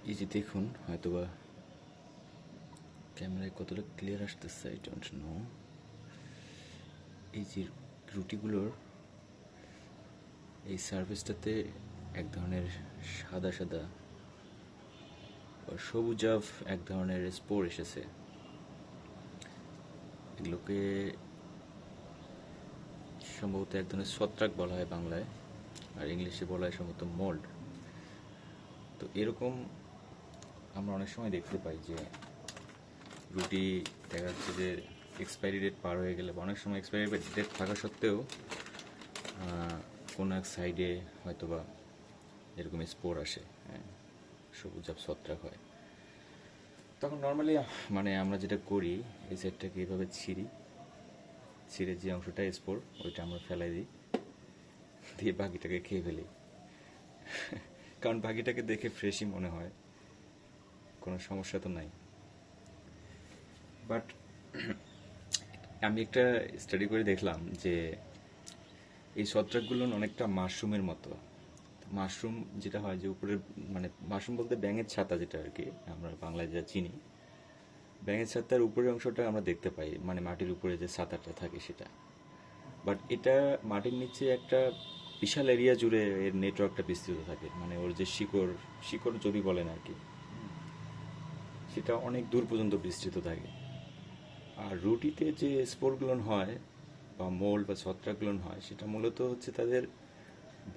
এই যে দেখুন, হয়তোবা ক্যামেরায় কতটা ক্লিয়ার আসতেছে আই ডোন্ট নো। এই যে রুটিগুলোর এই সার্ফেসটাতে এক ধরনের সাদা সাদা বা সবুজাভ এক ধরনের স্পোর এসেছে। এগুলোকে সম্ভবত এক ধরনের ছত্রাক বলা হয় বাংলায়, আর ইংলিশে বলা হয় সম্ভবত মোল্ড। তো এরকম আমরা অনেক সময় দেখতে পাই যে রুটি দেখা যাচ্ছে যে এক্সপায়ারি ডেট পার হয়ে গেলে, বা অনেক সময় এক্সপায়ারি ডেট থাকা সত্ত্বেও কোনো এক সাইডে হয়তোবা এরকম স্পোর আসে, হ্যাঁ, সবুজাভ ছত্রাক হয়। তখন নর্মালি মানে আমরা যেটা করি, এই সাইডটাকে এইভাবে ছিঁড়ে যে অংশটা স্পোর ওইটা আমরা ফেলাই দিই, দিয়ে বাকিটাকে খেয়ে ফেলি। কারণ বাকিটাকে দেখে ফ্রেশই মনে হয়, কোনো সমস্যা তো নাই। বাট আমি একটা স্টাডি করে দেখলাম যে এই ছত্রাকগুলো অনেকটা মাশরুমের মতো। মাশরুম যেটা হয় যে উপরে, মানে মাশরুম বলতে ব্যাঙের ছাতা, যেটা আর কি আমরা বাংলায় যা চিনি, ব্যাঙের ছাতার উপরের অংশটা আমরা দেখতে পাই, মানে মাটির উপরে যে ছাতাটা থাকে সেটা। বাট এটা মাটির নিচে একটা বিশাল এরিয়া জুড়ে এর নেটওয়ার্কটা বিস্তৃত থাকে, মানে ওর যে শিকড় শিকড় যদি বলেন আর কি, সেটা অনেক দূর পর্যন্ত বিস্তৃত থাকে। আর রুটিতে যে স্পোরগুলো হয় বা মোল্ড বা ছত্রাকগুলো হয়, সেটা মূলত হচ্ছে তাদের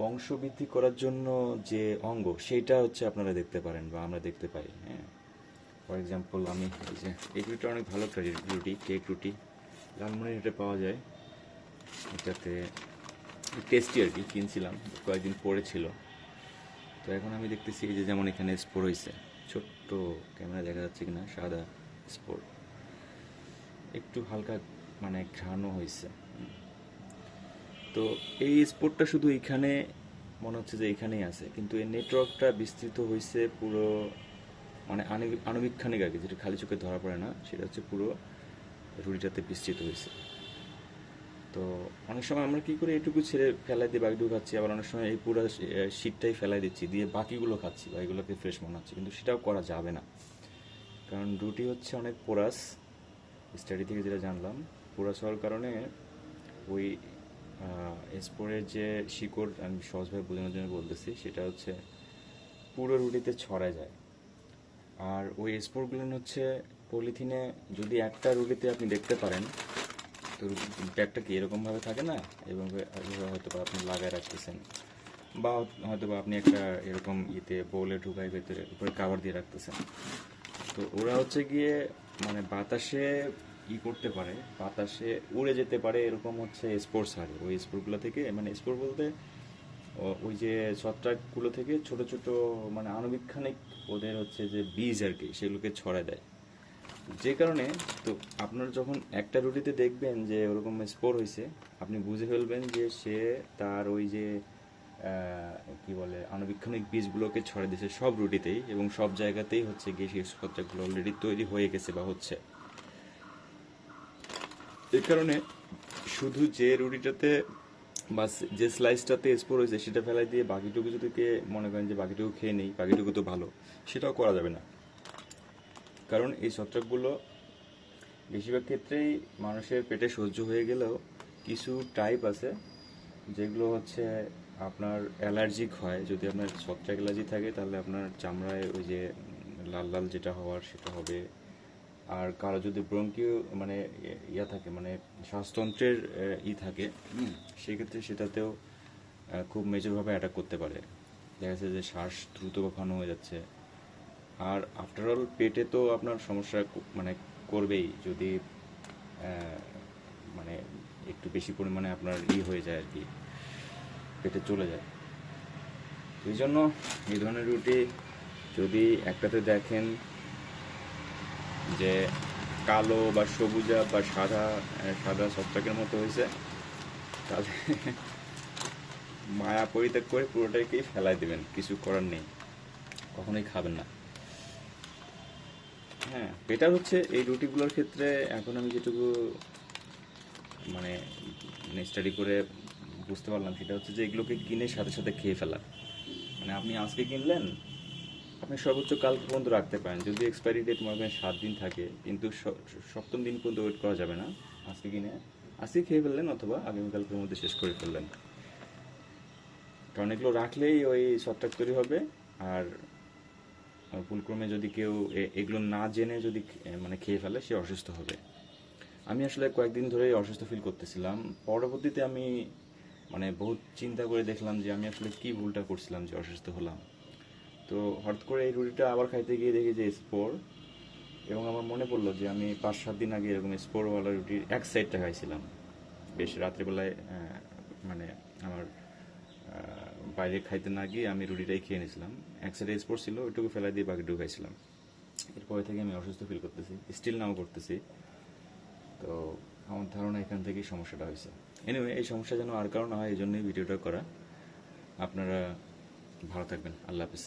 বংশবৃদ্ধি করার জন্য যে অঙ্গ, সেইটা হচ্ছে আপনারা দেখতে পারেন বা আমরা দেখতে পাই। হ্যাঁ, ফর এক্সাম্পল আমি এই যে এই রুটিটা অনেক ভালো একটা রুটি, কেক রুটি, লালমনিরহাটে পাওয়া যায়। এটাতে টেস্টি আর কি, কিনছিলাম, কয়েকদিন পরে ছিল। তো এখন আমি দেখতেছি এই যে যেমন এখানে স্পোর হয়েছে, ছোট্ট, ক্যামেরা দেখা যাচ্ছে কিনা, সাদা স্পোর, একটু হালকা মানে ঘ্রাণও হয়েছে। তো এই স্পোর্টটা শুধু এখানে মনে হচ্ছে যে এখানেই আছে, কিন্তু এই নেটওয়ার্কটা বিস্তৃত হয়েছে পুরো, মানে আণুবীক্ষণিক আগে, যেটা খালি চোখে ধরা পড়ে না, সেটা হচ্ছে পুরো রুটিটাতে বিস্তৃত হয়েছে। তো অনেক সময় আমরা কী করে এটুকু ছেড়ে ফেলাই দিয়ে বাকিটুকু খাচ্ছি, আবার অনেক সময় এই পুরো শীটটাই ফেলাই দিচ্ছি, দিয়ে বাকিগুলো খাচ্ছি বা এগুলোকে ফ্রেশ মনে হচ্ছে, কিন্তু সেটাও করা যাবে না। কারণ রুটি হচ্ছে অনেক পোরাস, স্টাডি থেকে যেটা জানলাম, পোরাস হওয়ার কারণে ওই স্পোরের যে শিকড়, আমি সহজভাবে বোঝানোর জন্য বলতেছি, সেটা হচ্ছে পুরো রুটিতে ছড়ায় যায়। আর ওই স্পোরগুলো হচ্ছে পলিথিনে, যদি একটা রুটিতে আপনি দেখতে পারেন, তো ব্যাগটা কি এরকমভাবে থাকে না, এবং হয়তো বা আপনি লাগায় রাখতেছেন, বা হয়তো বা আপনি একটা এরকম ইতে বোলে ঢুকাই ভেতরে উপরে কাভার দিয়ে রাখতেছেন। তো ওরা হচ্ছে গিয়ে মানে বাতাসে করতে পারে, বাতাসে উড়ে যেতে পারে, এরকম হচ্ছে স্পোর ছাড়ে ওই স্পোরগুলো থেকে, মানে স্পোর বলতে ওই যে ছত্রাকগুলো থেকে ছোট ছোট মানে আণুবীক্ষণিক ওদের হচ্ছে যে বীজ আর কি, সেগুলোকে ছড়ায় দেয়। যে কারণে তো আপনারা যখন একটা রুটিতে দেখবেন যে ওরকম স্পোর হয়েছে, আপনি বুঝে ফেলবেন যে সে তার ওই যে কি বলে আণুবীক্ষণিক বীজগুলোকে ছড়াই দিয়েছে সব রুটিতেই, এবং সব জায়গাতেই হচ্ছে গিয়ে সেই ছত্রাকগুলো অলরেডি তৈরি হয়ে গেছে বা হচ্ছে। এই কারণে শুধু যে রুটিটাতে বা যে স্লাইসটাতে স্পোর হয়েছে সেটা ফেলাই দিয়ে বাকিটুকু যদি মনে করেন যে বাকিটুকু খেয়ে নেই, বাকিটুকু তো ভালো, সেটাও করা যাবে না। কারণ এই ছত্রাকগুলো বেশিরভাগ ক্ষেত্রেই মানুষের পেটে সহ্য হয়ে গেলেও কিছু টাইপ আছে যেগুলো হচ্ছে আপনার অ্যালার্জিক হয়। যদি আপনার ছত্রাক অ্যালার্জি থাকে তাহলে আপনার চামড়ায় ওই যে লাল লাল যেটা হওয়ার সেটা হবে। আর কারো যদি ব্রঙ্কিও মানে ইয়া থাকে, মানে শ্বাসতন্ত্রের থাকে, সেক্ষেত্রে সেটাতেও খুব মেজরভাবে অ্যাটাক করতে পারে। দেখা যাচ্ছে যে শ্বাস দ্রুত ঘন হয়ে যাচ্ছে। আর আফটারঅল পেটে তো আপনার সমস্যা মানে করবেই, যদি মানে একটু বেশি পরিমাণে আপনার হয়ে যায় আর কি, পেটে চলে যায়। এই জন্য এই ধরনের রুটি যদি একটাতে দেখেন যে কালো বা সবুজা বা সাদা সাদা ছত্রাকের মতো হয়েছে, তাহলে মায়া পরিত্যাগ করে পুরোটাকেই ফেলাই দেবেন, কিছু করার নেই, কখনোই খাবেন না। হ্যাঁ, এটা হচ্ছে এই রুটিগুলোর ক্ষেত্রে এখন আমি যেটুকু মানে স্টাডি করে বুঝতে পারলাম, সেটা হচ্ছে যে এগুলোকে কিনে সাথে সাথে খেয়ে ফেলা। মানে আপনি আজকে কিনলেন, আপনি সর্বোচ্চ কাল পর্যন্ত রাখতে পারেন। যদি এক্সপায়ারি ডেট মনে করেন 7 দিন থাকে, কিন্তু সপ্তম দিন পর্যন্ত ওয়েট করা যাবে না। আজকে কিনে আজকে খেয়ে ফেললেন অথবা আগামীকালকের মধ্যে শেষ করে ফেললেন, কারণ এগুলো রাখলেই ওই ছত্রাক তৈরি হবে। আর ভুলক্রমে যদি কেউ এগুলো না জেনে যদি মানে খেয়ে ফেলে, সে অসুস্থ হবে। আমি আসলে কয়েকদিন ধরেই অসুস্থ ফিল করতেছিলাম। পরবর্তীতে আমি মানে বহুত চিন্তা করে দেখলাম যে আমি আসলে কি ভুলটা করছিলাম যে অসুস্থ হলাম। তো হঠাৎ করে এই রুটিটা আবার খাইতে গিয়ে দেখি যে স্পোর, এবং আমার মনে পড়লো যে আমি 5-7 দিন আগে এরকম স্পোরওয়ালা রুটির এক সাইডটা খাইছিলাম। বেশ রাত্রিবেলায় মানে আমার বাইরে খাইতে না গিয়ে আমি রুটিটাই খেয়ে নিয়েছিলাম। এক সাইডে স্পোর ছিল, ওইটুকু ফেলাই দিয়ে বাকিটুকু খাইছিলাম। এরপরে থেকে আমি অসুস্থ ফিল করতেছি, স্টিল নাও করতেছি। তো আমার ধারণা এখান থেকেই সমস্যাটা হয়েছে। এনিওয়ে, এই সমস্যা যেন আর কারো না হয়, এই জন্যই ভিডিওটা করা। আপনারা ভালো থাকবেন। আল্লাহ হাফিজ।